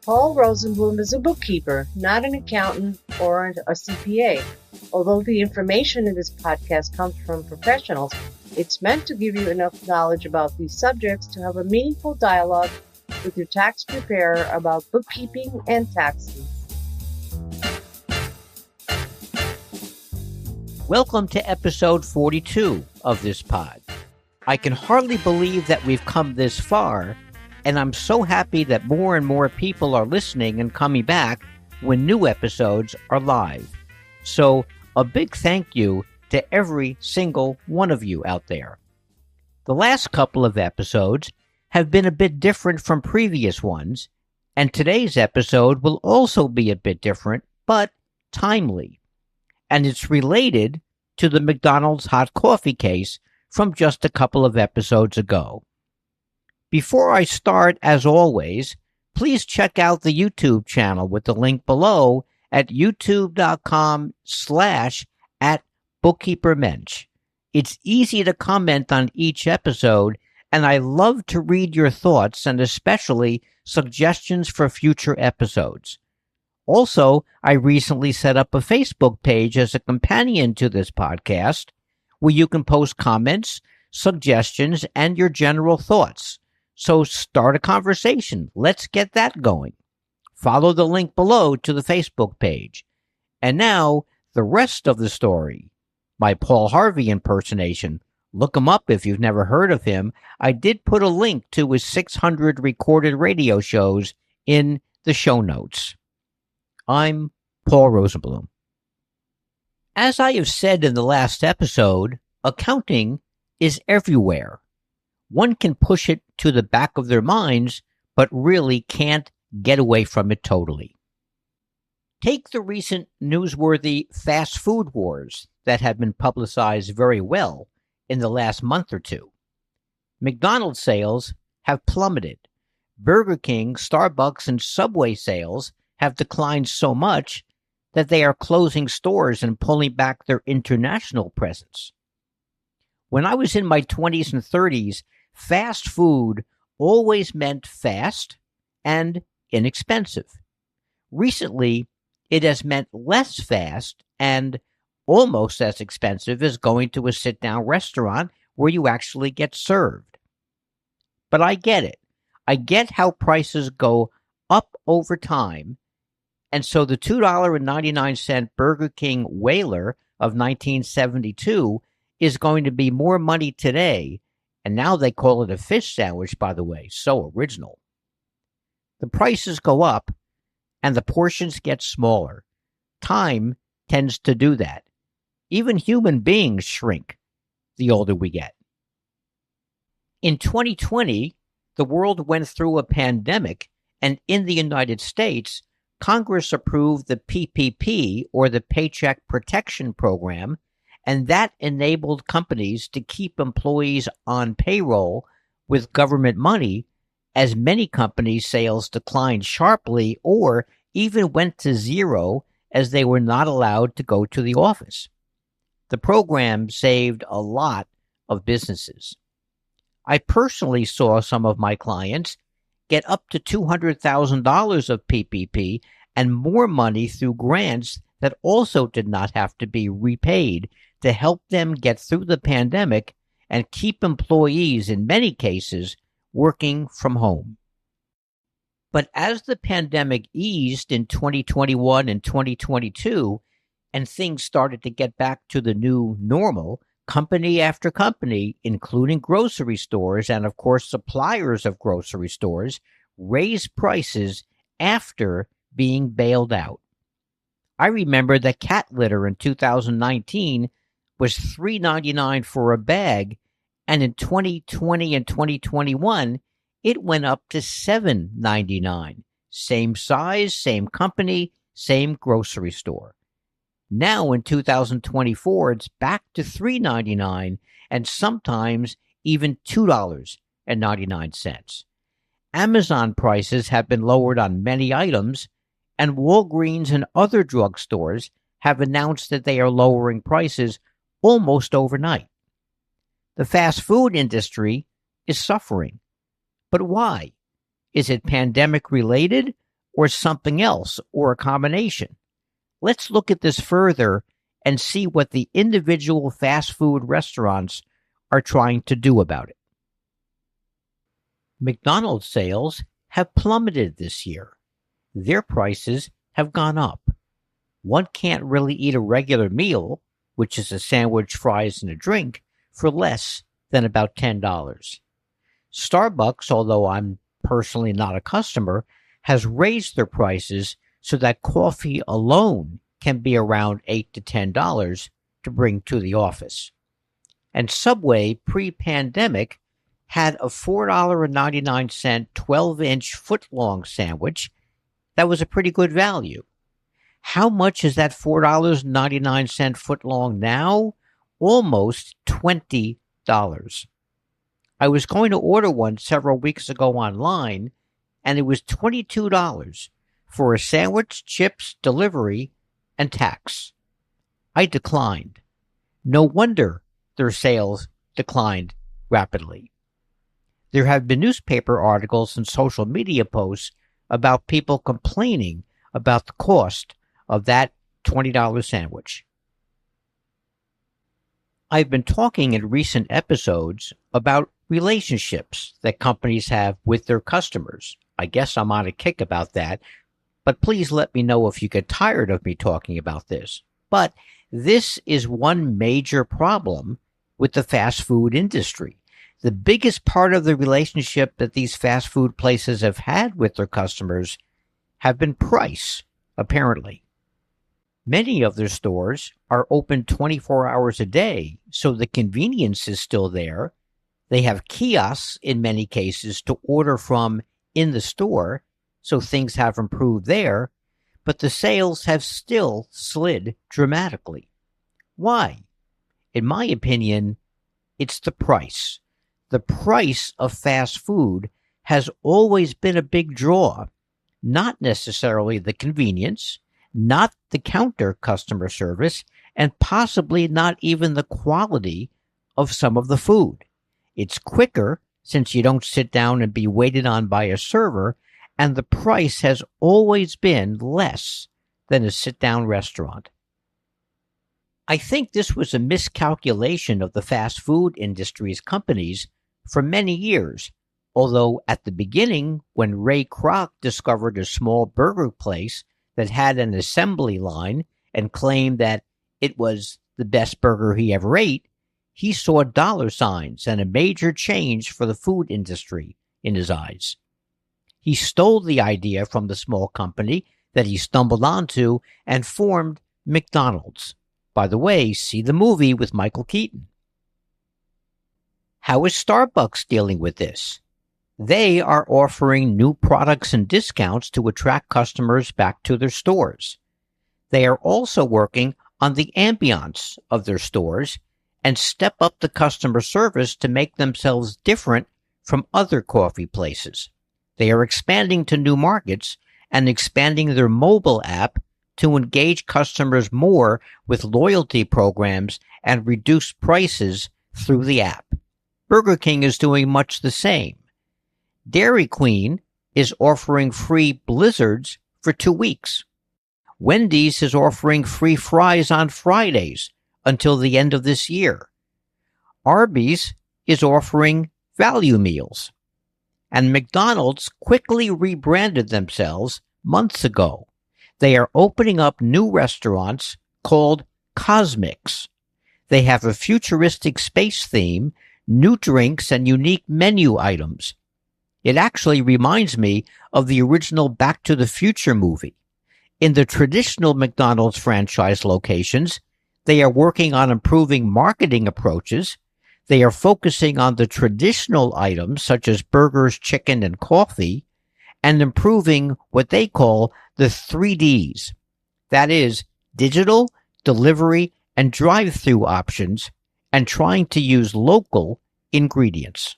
Paul Rosenblum is a bookkeeper, not an accountant or a CPA. Although the information in this podcast comes from professionals, it's meant to give you enough knowledge about these subjects to have a meaningful dialogue with your tax preparer about bookkeeping and taxes. Welcome to episode 42 of this pod. I can hardly believe that we've come this far, and I'm so happy that more and more people are listening and coming back when new episodes are live. So a big thank you to every single one of you out there. The last couple of episodes have been a bit different from previous ones, and today's episode will also be a bit different, but timely. And it's related to the McDonald's hot coffee case from just a couple of episodes ago. Before I start, as always, please check out the YouTube channel with the link below at youtube.com/@bookkeepermensch. It's easy to comment on each episode, and I love to read your thoughts and especially suggestions for future episodes. Also, I recently set up a Facebook page as a companion to this podcast where you can post comments, suggestions, and your general thoughts. So start a conversation. Let's get that going. Follow the link below to the Facebook page. And now, the rest of the story. My Paul Harvey impersonation. Look him up if you've never heard of him. I did put a link to his 600 recorded radio shows in the show notes. I'm Paul Rosenblum. As I have said in the last episode, accounting is everywhere. One can push it to the back of their minds, but really can't get away from it totally. Take the recent newsworthy fast food wars that have been publicized very well in the last month or two. McDonald's sales have plummeted. Burger King, Starbucks, and Subway sales have declined so much that they are closing stores and pulling back their international presence. When I was in my 20s and 30s, fast food always meant fast and inexpensive. Recently, it has meant less fast and almost as expensive as going to a sit-down restaurant where you actually get served. But I get it. I get how prices go up over time. And so the $2.99 Burger King Whaler of 1972 is going to be more money today. And now they call it a fish sandwich, by the way. So original. The prices go up and the portions get smaller. Time tends to do that. Even human beings shrink the older we get. In 2020, the world went through a pandemic, and in the United States, Congress approved the PPP, or the Paycheck Protection Program, and that enabled companies to keep employees on payroll with government money, as many companies' sales declined sharply or even went to zero as they were not allowed to go to the office. The program saved a lot of businesses. I personally saw some of my clients get up to $200,000 of PPP and more money through grants that also did not have to be repaid to help them get through the pandemic and keep employees, in many cases, working from home. But as the pandemic eased in 2021 and 2022, and things started to get back to the new normal, company after company, including grocery stores and, of course, suppliers of grocery stores, raised prices after being bailed out. I remember that cat litter in 2019 was $3.99 for a bag, and in 2020 and 2021, it went up to $7.99. Same size, same company, same grocery store. Now in 2024, it's back to $3.99 and sometimes even $2.99. Amazon prices have been lowered on many items, and Walgreens and other drugstores have announced that they are lowering prices almost overnight. The fast food industry is suffering. But why? Is it pandemic related, or something else, or a combination? Let's look at this further and see what the individual fast food restaurants are trying to do about it. McDonald's sales have plummeted this year. Their prices have gone up. One can't really eat a regular meal, which is a sandwich, fries, and a drink, for less than about $10. Starbucks, although I'm personally not a customer, has raised their prices so that coffee alone can be around $8 to $10 to bring to the office. And Subway, pre-pandemic, had a $4.99 12-inch foot-long sandwich that was a pretty good value. How much is that $4.99 foot-long now? Almost $20. I was going to order one several weeks ago online, and it was $22 for a sandwich, chips, delivery, and tax. I declined. No wonder their sales declined rapidly. There have been newspaper articles and social media posts about people complaining about the cost of that $20 sandwich. I've been talking in recent episodes about relationships that companies have with their customers. I guess I'm on a kick about that, but please let me know if you get tired of me talking about this. But this is one major problem with the fast food industry. The biggest part of the relationship that these fast food places have had with their customers have been price, apparently. Many of their stores are open 24 hours a day, so the convenience is still there. They have kiosks in many cases to order from in the store, so things have improved there, but the sales have still slid dramatically. Why? In my opinion, it's the price. The price of fast food has always been a big draw, not necessarily the convenience, not the counter customer service, and possibly not even the quality of some of the food. It's quicker since you don't sit down and be waited on by a server, and the price has always been less than a sit-down restaurant. I think this was a miscalculation of the fast food industry's companies for many years, although at the beginning, when Ray Kroc discovered a small burger place that had an assembly line and claimed that it was the best burger he ever ate, he saw dollar signs and a major change for the food industry in his eyes. He stole the idea from the small company that he stumbled onto and formed McDonald's. By the way, see the movie with Michael Keaton. How is Starbucks dealing with this? They are offering new products and discounts to attract customers back to their stores. They are also working on the ambiance of their stores and step up the customer service to make themselves different from other coffee places. They are expanding to new markets and expanding their mobile app to engage customers more with loyalty programs and reduce prices through the app. Burger King is doing much the same. Dairy Queen is offering free blizzards for 2 weeks. Wendy's is offering free fries on Fridays until the end of this year. Arby's is offering value meals. And McDonald's quickly rebranded themselves months ago. They are opening up new restaurants called Cosmics. They have a futuristic space theme, new drinks, and unique menu items. It actually reminds me of the original Back to the Future movie. In the traditional McDonald's franchise locations, they are working on improving marketing approaches. They are focusing on the traditional items such as burgers, chicken, and coffee, and improving what they call the 3Ds. That is, digital, delivery, and drive-through options, and trying to use local ingredients.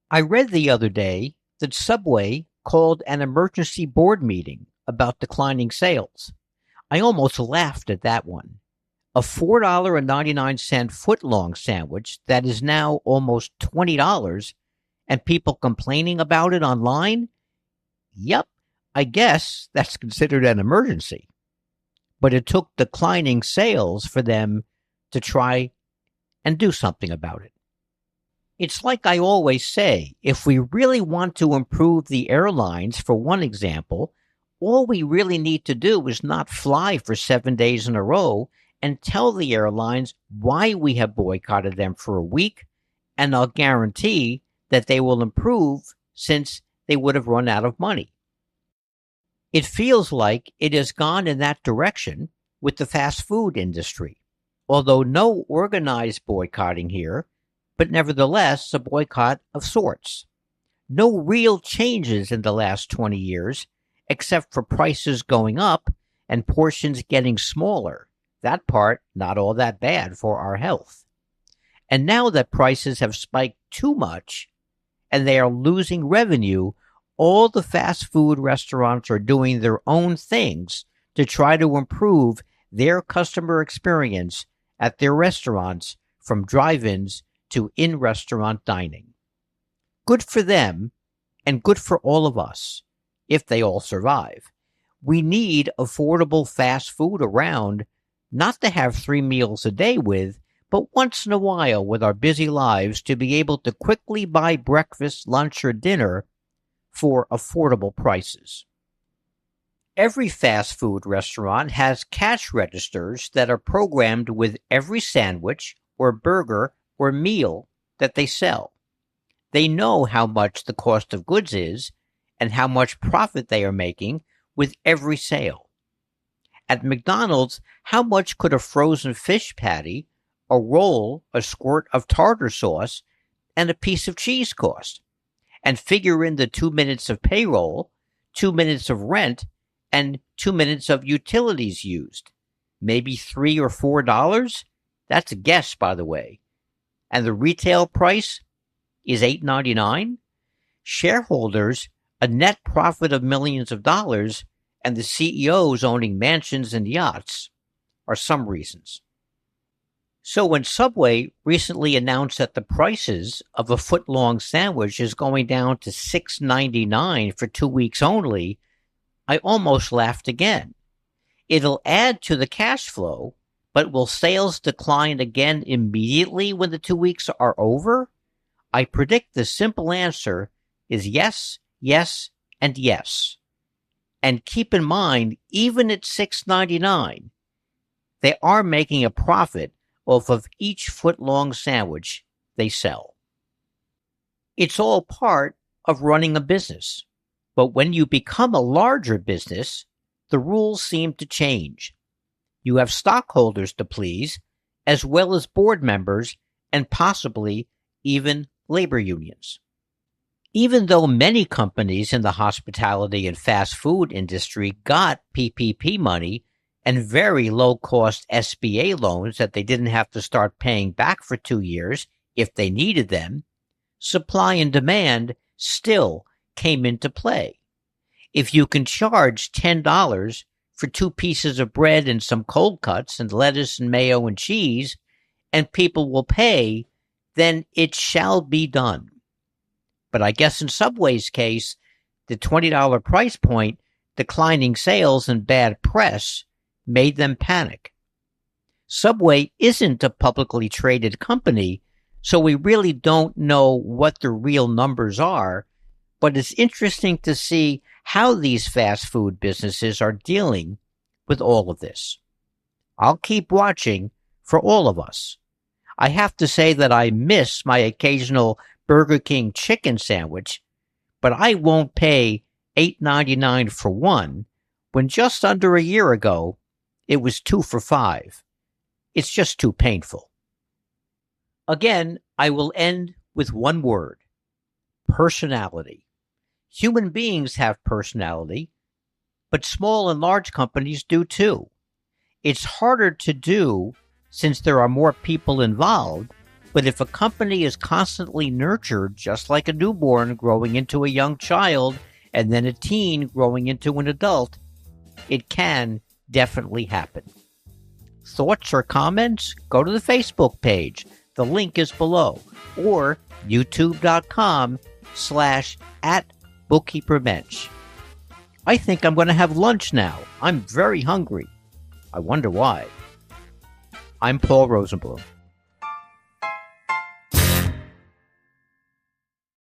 I read the other day that Subway called an emergency board meeting about declining sales. I almost laughed at that one. A $4.99 foot-long sandwich that is now almost $20, and people complaining about it online? Yep, I guess that's considered an emergency, but it took declining sales for them to try and do something about it. It's like I always say, if we really want to improve the airlines, for one example, all we really need to do is not fly for 7 days in a row and tell the airlines why we have boycotted them for a week, and I'll guarantee that they will improve since they would have run out of money. It feels like it has gone in that direction with the fast food industry, although no organized boycotting here, but nevertheless a boycott of sorts. No real changes in the last 20 years, except for prices going up and portions getting smaller. That part, not all that bad for our health. And now that prices have spiked too much and they are losing revenue, all the fast food restaurants are doing their own things to try to improve their customer experience at their restaurants, from drive-ins to in-restaurant dining. Good for them, and good for all of us, if they all survive. We need affordable fast food around, not to have 3 meals a day with, but once in a while with our busy lives to be able to quickly buy breakfast, lunch, or dinner for affordable prices. Every fast food restaurant has cash registers that are programmed with every sandwich or burger or meal that they sell. They know how much the cost of goods is and how much profit they are making with every sale. At McDonald's, how much could a frozen fish patty, a roll, a squirt of tartar sauce, and a piece of cheese cost? And figure in the 2 minutes of payroll, 2 minutes of rent, and 2 minutes of utilities used. Maybe $3 or $4? That's a guess, by the way. And the retail price is $8.99? Shareholders, a net profit of millions of dollars, and the CEOs owning mansions and yachts are some reasons. So when Subway recently announced that the prices of a foot-long sandwich is going down to $6.99 for 2 weeks only, I almost laughed again. It'll add to the cash flow, but will sales decline again immediately when the 2 weeks are over? I predict the simple answer is yes, yes, and yes. And keep in mind, even at $6.99, they are making a profit off of each foot-long sandwich they sell. It's all part of running a business. But when you become a larger business, the rules seem to change. You have stockholders to please, as well as board members and possibly even labor unions. Even though many companies in the hospitality and fast food industry got PPP money and very low-cost SBA loans that they didn't have to start paying back for 2 years if they needed them, supply and demand still came into play. If you can charge $10 for 2 pieces of bread and some cold cuts and lettuce and mayo and cheese, and people will pay, then it shall be done. But I guess in Subway's case, the $20 price point, declining sales, and bad press made them panic. Subway isn't a publicly traded company, so we really don't know what the real numbers are, but it's interesting to see how these fast food businesses are dealing with all of this. I'll keep watching for all of us. I have to say that I miss my occasional Burger King chicken sandwich, but I won't pay $8.99 for one when just under a year ago it was 2 for $5. It's just too painful. Again, I will end with one word: personality. Human beings have personality, but small and large companies do too. It's harder to do since there are more people involved, but if a company is constantly nurtured, just like a newborn growing into a young child and then a teen growing into an adult, it can definitely happen. Thoughts or comments? Go to the Facebook page. The link is below. Or youtube.com/@bookkeepermensch. I think I'm going to have lunch now. I'm very hungry. I wonder why. I'm Paul Rosenblum.